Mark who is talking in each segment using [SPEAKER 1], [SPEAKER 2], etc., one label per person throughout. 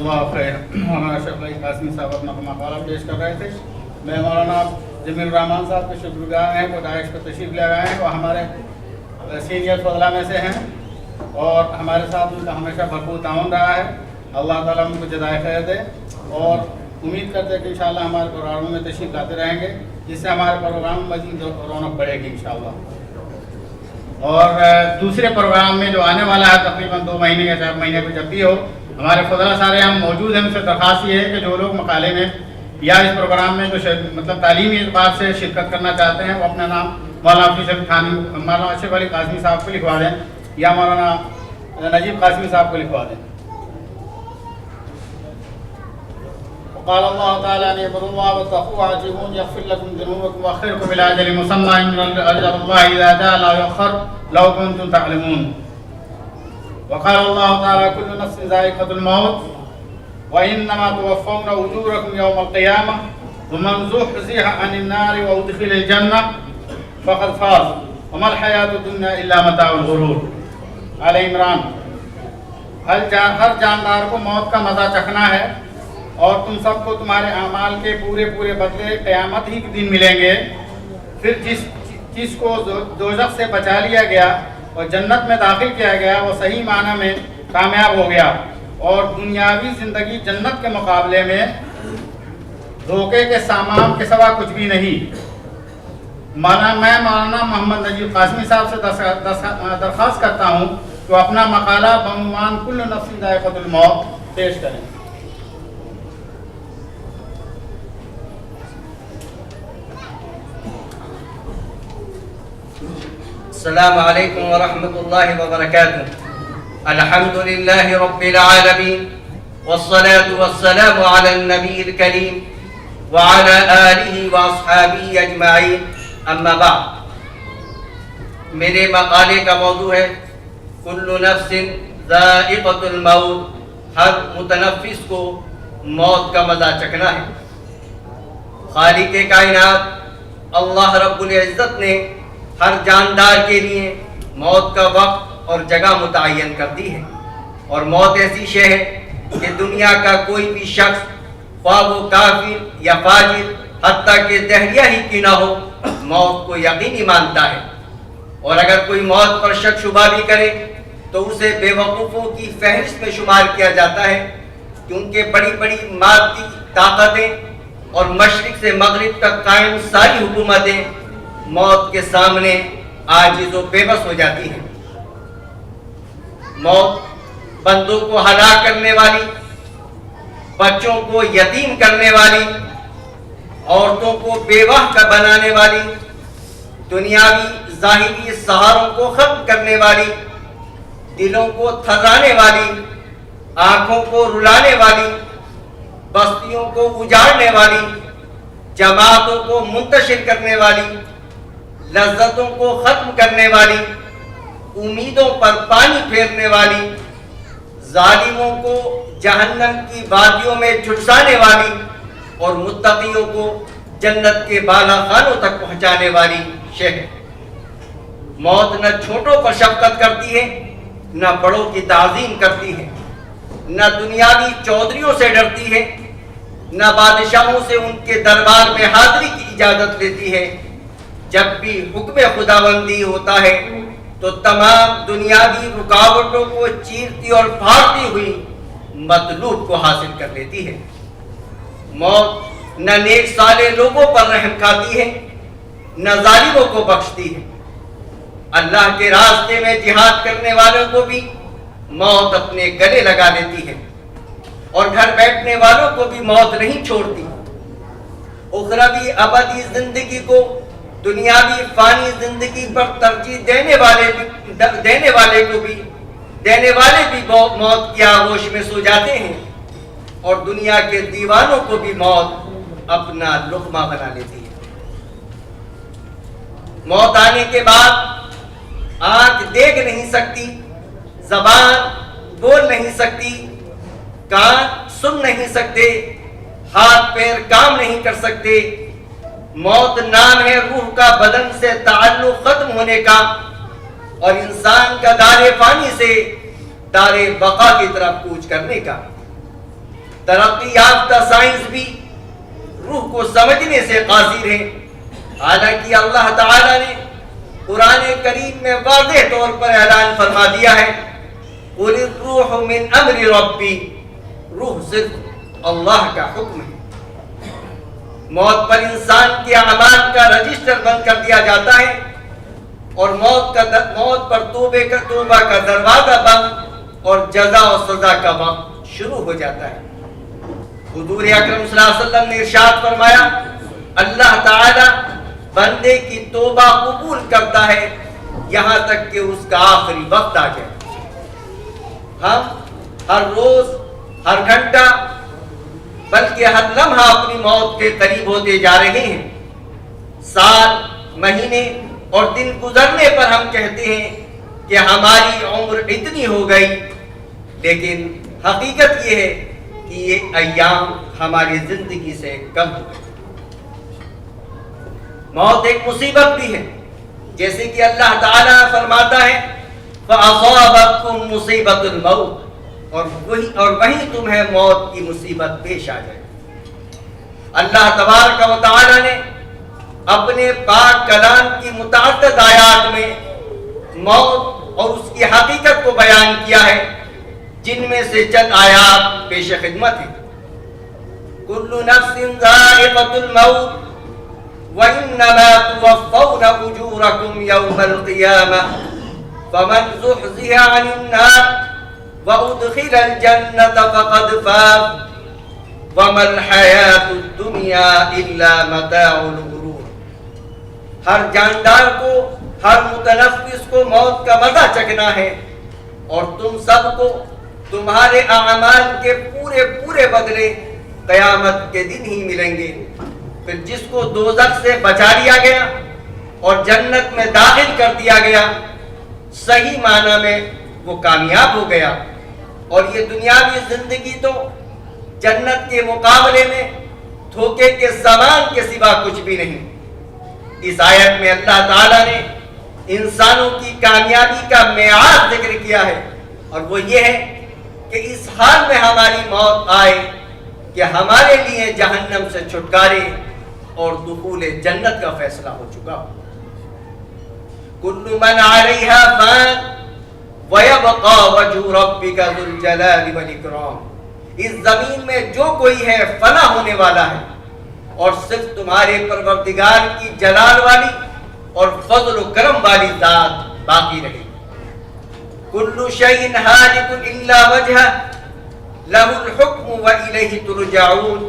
[SPEAKER 1] اللہ خیر. مولانا شیخ علی قاسمی صاحب اپنا مقالہ پیش کر رہے تھے. میں مولانا جمیل الرحمان صاحب کے شکر گزار ہیں، وہ داعش پر تشریف لے آئے ہیں، وہ ہمارے سینئر فضلاء میں سے ہیں اور ہمارے ساتھ ان کا ہمیشہ بھرپور تعاون رہا ہے. اللہ تعالیٰ ان کو جزائے خیر دے اور امید کرتے ہیں کہ انشاءاللہ ہمارے پروگراموں میں تشریف لاتے رہیں گے، جس سے ہمارے پروگرام میں مزید رونق بڑھے گی انشاءاللہ. اور دوسرے پروگرام میں جو آنے والا ہے تقریباً 2 مہینے یا 4 مہینے کو جب بھی ہو، ہمارے فضلاء سارے ہم موجود ہیں. ان سے درخواست یہ ہے کہ جو لوگ مقالے میں یا اس پروگرام میں جو مطلب تعلیمی اعتبار سے شرکت کرنا چاہتے ہیں، وہ اپنا نام مولانا مولانا اشرف علی قاسمی صاحب کو لکھوا دیں یا مولانا نجیب قاسمی صاحب کو لکھوا دیں. قال الله تعالى ان اعبدوا الله واتقوه واجبون يغفر لكم ذنوبكم ويؤخركم الى اجل مسمى ان اجل الله اذا جاء لا يؤخر لو كنتم تعلمون. وقال الله تعالى كل نفس ذائقة الموت وانما توفون اجوركم يوم القيامه ومن زحزح عن النار وادخل الجنه فقد فاز وما الحياة الدنيا الا متاع الغرور. آل عمران. ہر جاندار کو موت کا مزہ چکھنا ہے اور تم سب کو تمہارے اعمال کے پورے بدلے قیامت ہی کے دن ملیں گے. پھر جس کو دوزخ سے بچا لیا گیا اور جنت میں داخل کیا گیا وہ صحیح معنی میں کامیاب ہو گیا اور دنیاوی زندگی جنت کے مقابلے میں دھوکے کے سامان کے سوا کچھ بھی نہیں. میں مولانا محمد نجیب قاسمی صاحب سے درخواست کرتا ہوں کہ وہ اپنا مقالہ بعنوان کل نفس ذائقۃ الموت پیش کریں.
[SPEAKER 2] السلام علیکم ورحمۃ اللہ وبرکاتہ. الحمد للہ رب العالمین والصلاة والسلام علی النبی الکریم وعلی آلہ واصحابہ اجمعین. اما بعد. میرے مقالے کا موضوع ہے کل نفس ذائقۃ الموت. ہر متنفس کو موت کا مزہ چکھنا ہے. خالق کائنات اللہ رب العزت نے ہر جاندار کے لیے موت کا وقت اور جگہ متعین کر دی ہے اور موت ایسی شے ہے کہ دنیا کا کوئی بھی شخص خواہ وہ کافر یا فاجر حتیٰ کہ دہریہ ہی کی نہ ہو موت کو یقینی مانتا ہے. اور اگر کوئی موت پر شک شبہ بھی کرے تو اسے بے وقوفوں کی فہرست میں شمار کیا جاتا ہے، کیونکہ بڑی بڑی مادی طاقتیں اور مشرق سے مغرب تک قائم ساری حکومتیں موت کے سامنے عاجز و بے بس ہو جاتی ہیں. موت بندوں کو ہلاک کرنے والی، بچوں کو یتیم کرنے والی، عورتوں کو بیوہ کا بنانے والی، دنیاوی ظاہری سہاروں کو ختم کرنے والی، دلوں کو تھرانے والی، آنکھوں کو رلانے والی، بستیوں کو اجاڑنے والی، جماعتوں کو منتشر کرنے والی، لذتوں کو ختم کرنے والی، امیدوں پر پانی پھیرنے والی، ظالموں کو جہنم کی وادیوں میں جھٹسانے والی اور متقیوں کو جنت کے بالا خانوں تک پہنچانے والی شے ہے. موت نہ چھوٹوں پر شفقت کرتی ہے، نہ بڑوں کی تعظیم کرتی ہے، نہ دنیاوی چودھریوں سے ڈرتی ہے، نہ بادشاہوں سے ان کے دربار میں حاضری کی اجازت لیتی ہے. جب بھی حکم خداوندی ہوتا ہے تو تمام دنیاوی رکاوٹوں کو چیرتی اور پھاڑتی ہوئی مطلوب کو حاصل کر لیتی ہے. موت نہ نیک صالح لوگوں پر رحم کھاتی ہے، نہ ظالموں کو بخشتی ہے. اللہ کے راستے میں جہاد کرنے والوں کو بھی موت اپنے گلے لگا لیتی ہے اور گھر بیٹھنے والوں کو بھی موت نہیں چھوڑتی. اخروی ابدی زندگی کو دنیاوی فانی زندگی پر ترجیح دینے والے بھی موت کی آغوش میں سو جاتے ہیں اور دنیا کے دیوانوں کو بھی موت اپنا لقمہ بنا لیتی ہے. موت آنے کے بعد آنکھ دیکھ نہیں سکتی، زبان بول نہیں سکتی، کان سن نہیں سکتے، ہاتھ پیر کام نہیں کر سکتے. موت نام ہے روح کا بدن سے تعلق ختم ہونے کا اور انسان کا دار فانی سے دار بقا کی طرف کوچ کرنے کا. ترقی یافتہ سائنس بھی روح کو سمجھنے سے قاصر ہے، حالانکہ اللہ تعالی نے قرآن کریم میں واضح طور پر اعلان فرما دیا ہے قُلِ الرُّوحُ مِنْ أَمْرِ رَبِّي، روح صرف اللہ کا حکم ہے۔ موت پر انسان کے اعمال کا رجسٹر بند کر دیا جاتا ہے اور موت پر توبہ کا دروازہ بند اور جزا و سزا کا وقت شروع ہو جاتا ہے۔ حضور اکرم صلی اللہ علیہ وسلم نے ارشاد فرمایا اللہ تعالی بندے کی توبہ قبول کرتا ہے یہاں تک کہ اس کا آخری وقت آ جائے۔ ہم ہر روز، ہر گھنٹہ، بلکہ ہر لمحہ اپنی موت کے قریب ہوتے جا رہے ہیں۔ سال، مہینے اور دن گزرنے پر ہم کہتے ہیں کہ ہماری عمر اتنی ہو گئی، لیکن حقیقت یہ ہے کہ یہ ایام ہماری زندگی سے کم ہو گئے۔ موت ایک مصیبت بھی ہے، جیسے کہ اللہ تعالیٰ فرماتا ہے فَأَصَابَتْكُمْ مُصِيبَةُ الْمَوْتِ، اور وہیں تمہیں موت کی مصیبت پیش آ جائے۔ اللہ تبارک و تعالیٰ نے اپنے پاک کلام کی متعدد آیات میں موت اور اس کی حقیقت کو بیان کیا ہے، جن میں سے چند آیات پیش خدمت ہیں۔ كُلُّ نَفْسٍ ذَائِقَةُ الْمَوْتِ وَإِنَّمَا تُوَفَّوْنَ أُجُورَكُمْ يَوْمَ الْقِيَامَةِ فَمَنْ زُحْزِحَ عَنِ النَّارِ وَأُدْخِلَ الْجَنَّةَ فَقَدْ فَازَ وَمَا الْحَيَاةُ الدُّنْيَا إِلَّا مَتَاعُ الْغُرُورِ۔ ہر جاندار کو، ہر متنفس کو موت کا مزہ چکھنا ہے، اور تم سب کو تمہارے اعمال کے پورے بدلے قیامت کے دن ہی ملیں گے۔ پھر جس کو دوزخ سے بچا لیا گیا اور جنت میں داخل کر دیا گیا، صحیح معنی میں وہ کامیاب ہو گیا، اور یہ دنیاوی زندگی تو جنت کے مقابلے میں دھوکے کے سامان کے سوا کچھ بھی نہیں۔ اس آیت میں اللہ تعالیٰ نے انسانوں کی کامیابی کا معیار ذکر کیا ہے، اور وہ یہ ہے کہ اس حال میں ہماری موت آئے کہ ہمارے لیے جہنم سے چھٹکارے اور دخول جنت کا فیصلہ ہو چکا ہو۔ کل من علیہا فان ویبقى وجہ ربک ذو الجلال والاکرام۔ اس زمین میں جو کوئی ہے فنا ہونے والا ہے، اور صرف تمہارے پروردگار کی جلال والی اور فضل و کرم والی ذات باقی رہے گی۔ کل شیء ہالک الا وجہہ لہ الحکم والیہ ترجعون۔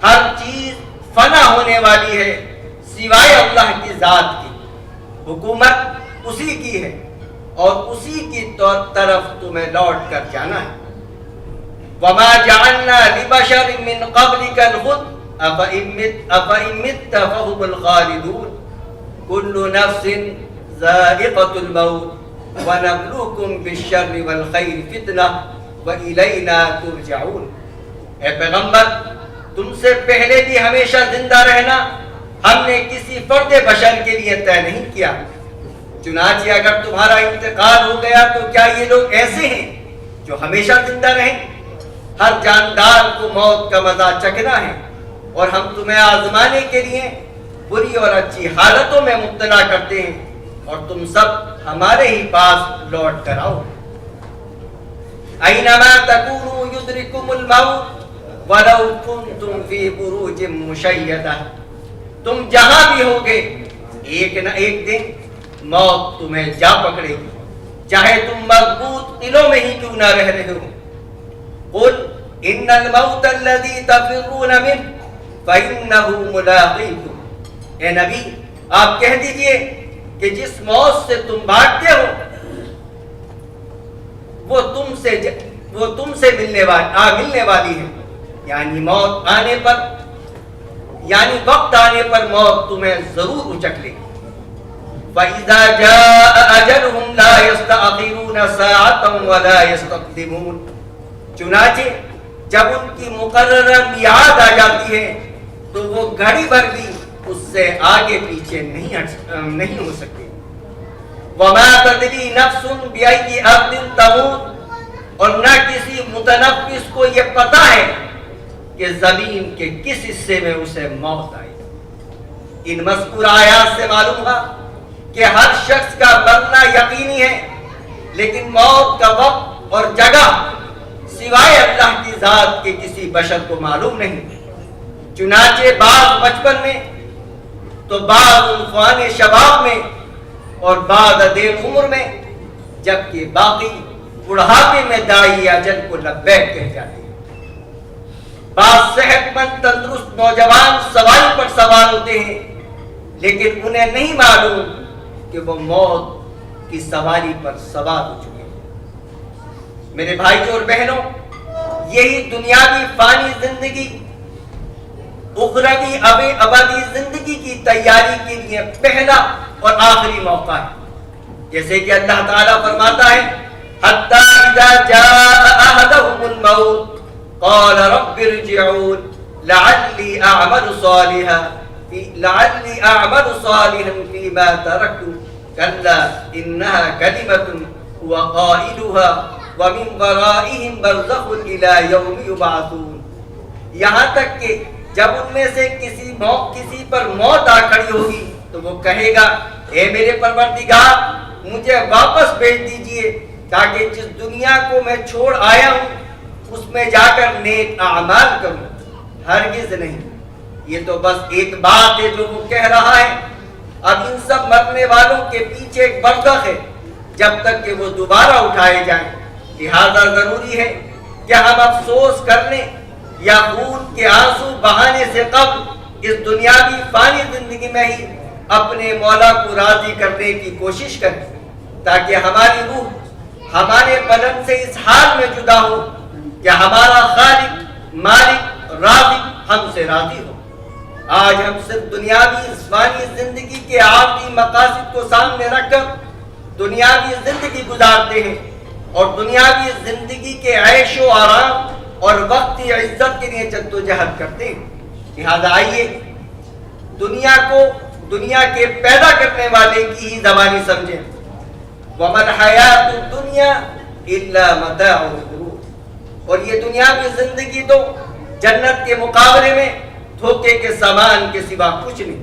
[SPEAKER 2] ہر چیز فنا ہونے والی ہے سوائے اللہ کی ذات کی، حکومت اسی کی ہے اور اسی کی طرف تمہیں لوٹ کر جانا ہے۔ وما جعلنا لبشر من قبلک الخلد افإن مت فهم الخالدون كل نفس ذائقة الموت ونبلوكم بالشر والخير فتنة وإلينا ترجعون۔ اے پیغمبر، تم سے پہلے بھی ہمیشہ زندہ رہنا ہم نے کسی فرد بشر کے لیے طے نہیں کیا، چنانچہ اگر تمہارا انتقال ہو گیا تو کیا یہ لوگ ایسے ہیں جو ہمیشہ زندہ رہیں؟ ہر جاندار کو موت کا مزہ چکھنا ہے، اور ہم تمہیں آزمانے کے لیے بری اور اچھی حالتوں میں مبتلا کرتے ہیں، اور تم سب ہمارے ہی پاس لوٹ کر آؤ۔ اینما تکونوا یدرککم الموت ولو کنتم فی بروج مشیدہ۔ تم جہاں بھی ہوگے ایک نہ ایک دن موت تمہیں جا پکڑے گی، چاہے تم مضبوط قلعوں میں ہی کیوں نہ رہ رہے ہو۔ قل ان الموت الذی تفرون منہ فإنه ملاقیکم۔ اے نبی، آپ کہہ دیجئے کہ جس موت سے تم بھاگتے ہو وہ تم سے ملنے والی ہے، یعنی موت آنے پر، یعنی وقت آنے پر موت تمہیں ضرور اچک لے گی۔ فَإِذَا جَاءَ أَجَلُهُمْ لَا يَسْتَأْخِرُونَ سَاعَةً وَلَا يَسْتَقْدِمُونَ۔ چنانچہ جب ان کی مقررہ میعاد آ جاتی ہے تو وہ گھڑی بھر بھی اس سے آگے پیچھے نہیں ہو سکتے۔ وَمَا تَدْرِي نَفْسٌ بِأَيِّ أَرْضٍ تَمُوتُ۔ اور نہ کسی متنفس کو یہ پتہ ہے کہ زمین کے کس حصے میں اسے موت آئی۔ ان مذکور آیات سے معلوم ہوا کہ ہر شخص کا مرنا یقینی ہے، لیکن موت کا وقت اور جگہ سوائے اللہ کی ذات کے کسی بشر کو معلوم نہیں۔ چنانچہ بعض بچپن میں تو بعض عنفوان شباب میں اور بعض دیر عمر میں، جبکہ باقی بڑھاپے میں داعی اجل کو لبیک کہہ جاتے ہیں۔ بعض صحت مند تندرست نوجوان سواری پر سوار ہوتے ہیں، لیکن انہیں نہیں معلوم کہ وہ موت کی سواری پر سوار ہو چکے ہیں۔ میرے بھائیوں اور بہنوں، یہی دنیاوی فانی زندگی اخروی ابدی زندگی کی تیاری کے لیے پہلا اور آخری موقع ہے۔ جیسے کہ اللہ تعالیٰ فرماتا ہے، حتی اذا جاء احدهم الموت قال رب ارجعون لعلی اعمل صالحا فيما تركت كلا انها كلمة هو قائلها ومن ورائهم برزخ الى يوم يبعثون۔ یہاں تک کہ جب ان میں سے کسی پر موت آ کھڑی ہوگی تو وہ کہے گا، اے میرے پروردگار مجھے واپس بھیج دیجئے تاکہ جس دنیا کو میں چھوڑ آیا ہوں اس میں جا کر نیک اعمال کروں۔ ہرگز نہیں، یہ تو بس ایک بات ہے جو وہ کہہ رہا ہے۔ اب ان سب مرنے والوں کے پیچھے ایک برزخ ہے جب تک کہ وہ دوبارہ اٹھائے جائیں۔ لہذا ضروری ہے کہ ہم افسوس کرنے یا خون کے آنسو بہانے سے قبل اس دنیاوی فانی زندگی میں ہی اپنے مولا کو راضی کرنے کی کوشش کریں، تاکہ ہماری روح ہمارے بدن سے اس حال میں جدا ہو کہ ہمارا خالق مالک رازق ہم سے راضی ہو۔ آج ہم صرف دنیاوی فانی زندگی کے عارضی مقاصد کو سامنے رکھ کر دنیاوی زندگی گزارتے ہیں اور دنیاوی زندگی کے عیش و آرام اور وقتی عزت کے لیے جدوجہد کرتے ہیں۔ لہذا آئیے دنیا کو دنیا کے پیدا کرنے والے کی ہی زبانی سمجھیں۔ وَمَا الْحَيَاةُ الدُّنْيَا إِلَّا مَتَاعُ الْغُرُورِ، اور یہ دنیاوی زندگی تو جنت کے مقابلے میں دھوکے کے سامان کے سوا کچھ نہیں۔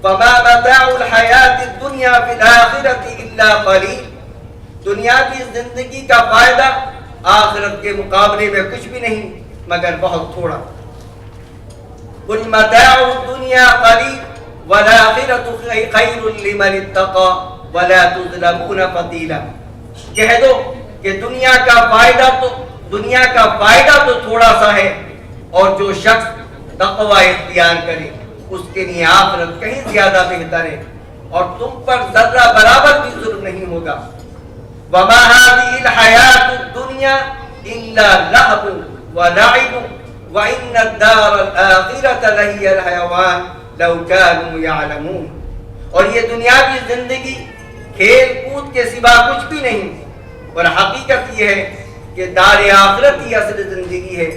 [SPEAKER 2] فَمَا مَتَاعُ الْحَيَاةِ الدُّنْيَا فِي الْآخِرَةِ إِلَّا قَلِيلٌ، دنیاوی زندگی کا فائدہ آخرت کے مقابلے میں کچھ بھی نہیں مگر بہت تھوڑا۔ قُلْ مَتَاعُ الدُّنْيَا قَلِيلٌ وَالْآخِرَةُ خَيْرٌ لِمَنِ اتَّقَىٰ وَلَا تُظْلَمُونَ فَتِيلًا، کہہ دو کہ دنیا کا فائدہ تو تھوڑا سا ہے، اور جو شخص تقوی اختیار کرے اس کے لیے آخرت کہیں زیادہ بہتر ہے، اور تم پر ذرہ برابر بھی ظلم نہیں ہوگا۔ وَمَا هَٰذِهِ الْحَيَاةُ الدُّنْيَا إِلَّا لَهْوٌ وَلَعِبٌ وَإِنَّ الدَّارَ الْآخِرَةَ لَهِيَ الْحَيَوَانُ لَوْ كَانُوا يَعْلَمُونَ، اور یہ دنیاوی زندگی کھیل کود کے سوا کچھ بھی نہیں، اور حقیقت یہ ہے کہ دار آخرت ہی اصل زندگی ہے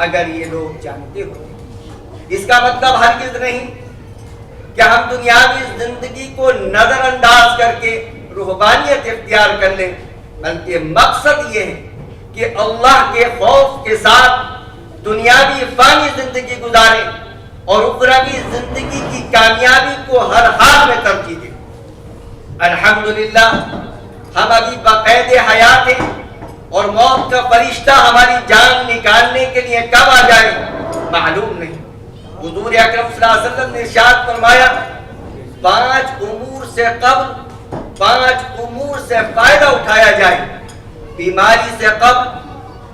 [SPEAKER 2] اگر یہ لوگ جانتے ہو۔ اس کا مطلب ہرگز نہیں کہ ہم دنیاوی زندگی کو نظر انداز کر کے روحانیت اختیار کر لیں، بلکہ مقصد یہ ہے کہ اللہ کے خوف کے ساتھ دنیاوی فانی زندگی گزاریں اور اخروی زندگی کی کامیابی کو ہر حال میں ترجیح دیں۔ الحمدللہ ہم ابھی بقید حیات ہیں، اور موت کا فرشتہ ہماری جان نکالنے کے لیے کب آ جائے معلوم نہیں۔ حضور اکرم صلی اللہ علیہ وسلم نے ارشاد فرمایا، 5 امور سے قبل 5 امور سے فائدہ اٹھایا جائے، بیماری سے قبل،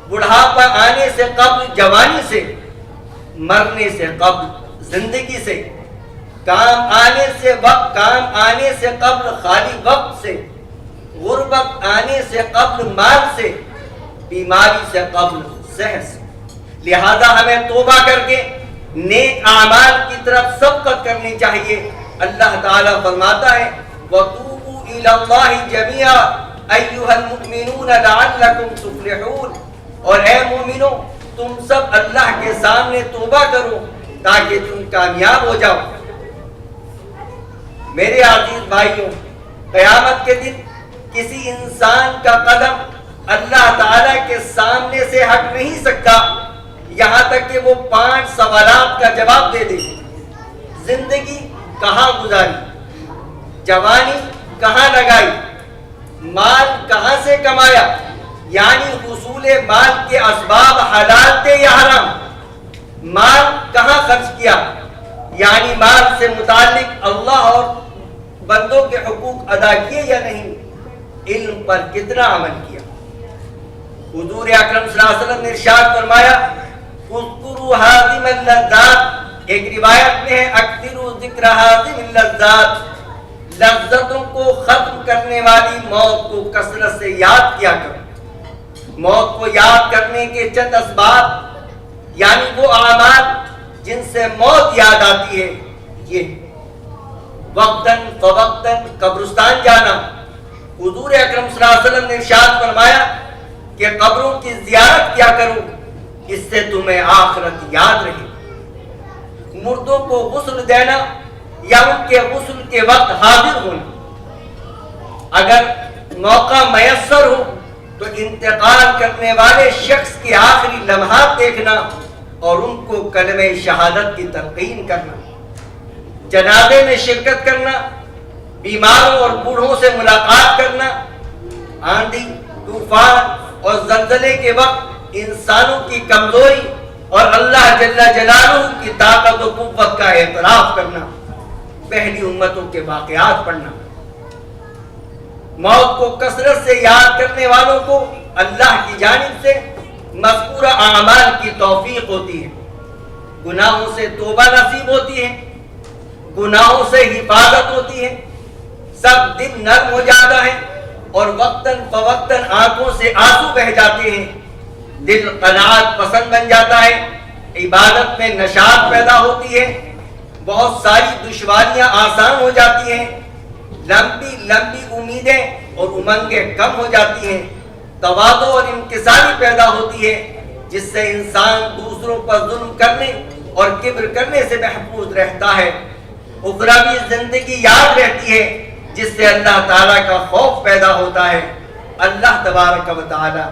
[SPEAKER 2] بڑھاپا آنے سے قبل جوانی سے، مرنے سے قبل زندگی سے، کام آنے سے قبل خالی وقت سے، غربت آنے سے قبل مال سے، بیماری سے قبل صحت سے۔ لہذا ہمیں توبہ کر کے نیک اعمال کی طرف سبقت کرنی چاہیے۔ اللہ تعالیٰ فرماتا ہے، وَتُوبُوا إِلَى اللَّهِ جَمِيعًا أَيُّهَا الْمُؤْمِنُونَ لَعَلَّكُمْ تُفْلِحُونَ، اور اے مومنو تم سب اللہ کے سامنے توبہ کرو تاکہ تم کامیاب ہو جاؤ۔ میرے عزیز بھائیوں، قیامت کے دن کسی انسان کا قدم اللہ تعالیٰ کے سامنے سے ہٹ نہیں سکتا یہاں تک کہ وہ 5 سوالات کا جواب دے دے. زندگی کہاں گزاری، جوانی کہاں لگائی، مال کہاں سے کمایا، یعنی حصول مال کے اسباب حلال تھے یا حرام، مال کہاں خرچ کیا، یعنی مال سے متعلق اللہ اور بندوں کے حقوق ادا کیے یا نہیں، علم پر کتنا عمل کیا. حضور اکرم صلی اللہ علیہ وسلم نے ارشاد فرمایا اذکروا ہاضم اللذات، ایک روایت میں ہے اکثروا ذکر ہاضم اللذات، لذتوں کو ختم کرنے والی موت کو کثرت سے یاد کیا کرو. موت کو یاد کرنے کے چند اسباب، یعنی وہ اعمال جن سے موت یاد آتی ہے، یہ وقتاً فوقتاً قبرستان جانا. حضور اکرم صلی اللہ علیہ وسلم نے ارشاد فرمایا کہ قبروں کی زیارت کیا کرو، اس سے تمہیں آخرت یاد رہے. مردوں کو غسل دینا یا ان کے غسل کے وقت حاضر ہونا. اگر موقع میسر ہو تو انتقال کرنے والے شخص کے آخری لمحات دیکھنا اور ان کو کلمہ شہادت کی تلقین کرنا. جنازے میں شرکت کرنا، بیماروں اور بوڑھوں سے ملاقات کرنا. آندھی، طوفان اور زلزلے کے وقت انسانوں کی کمزوری اور اللہ جل جلالہ کی طاقت و قوت کا اعتراف کرنا. پہلی امتوں کے واقعات پڑھنا. موت کو کثرت سے یاد کرنے والوں کو اللہ کی جانب سے مذکورہ اعمال کی توفیق ہوتی ہے. گناہوں سے توبہ نصیب ہوتی ہے، گناہوں سے حفاظت ہوتی ہے، سب دل نرم ہو جاتا ہے اور وقتاً فوقتاً آنکھوں سے آنسو بہہ جاتے ہیں. دل قناعت پسند بن جاتا ہے، عبادت میں نشاط پیدا ہوتی ہے، بہت ساری دشواریاں آسان ہو جاتی ہیں، لمبی لمبی امیدیں اور امنگیں کم ہو جاتی ہیں، تواضع اور انکساری پیدا ہوتی ہے جس سے انسان دوسروں پر ظلم کرنے اور کبر کرنے سے محفوظ رہتا ہے. اخروی زندگی یاد رہتی ہے جس سے اللہ تعالیٰ کا خوف پیدا ہوتا ہے. اللہ تبارک و تعالی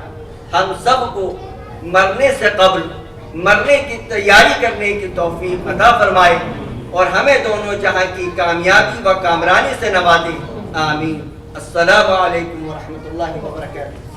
[SPEAKER 2] ہم سب کو مرنے سے قبل مرنے کی تیاری کرنے کی توفیق عطا فرمائے اور ہمیں دونوں جہاں کی کامیابی و کامرانی سے نوازے. آمین. السلام علیکم ورحمۃ اللہ وبرکاتہ.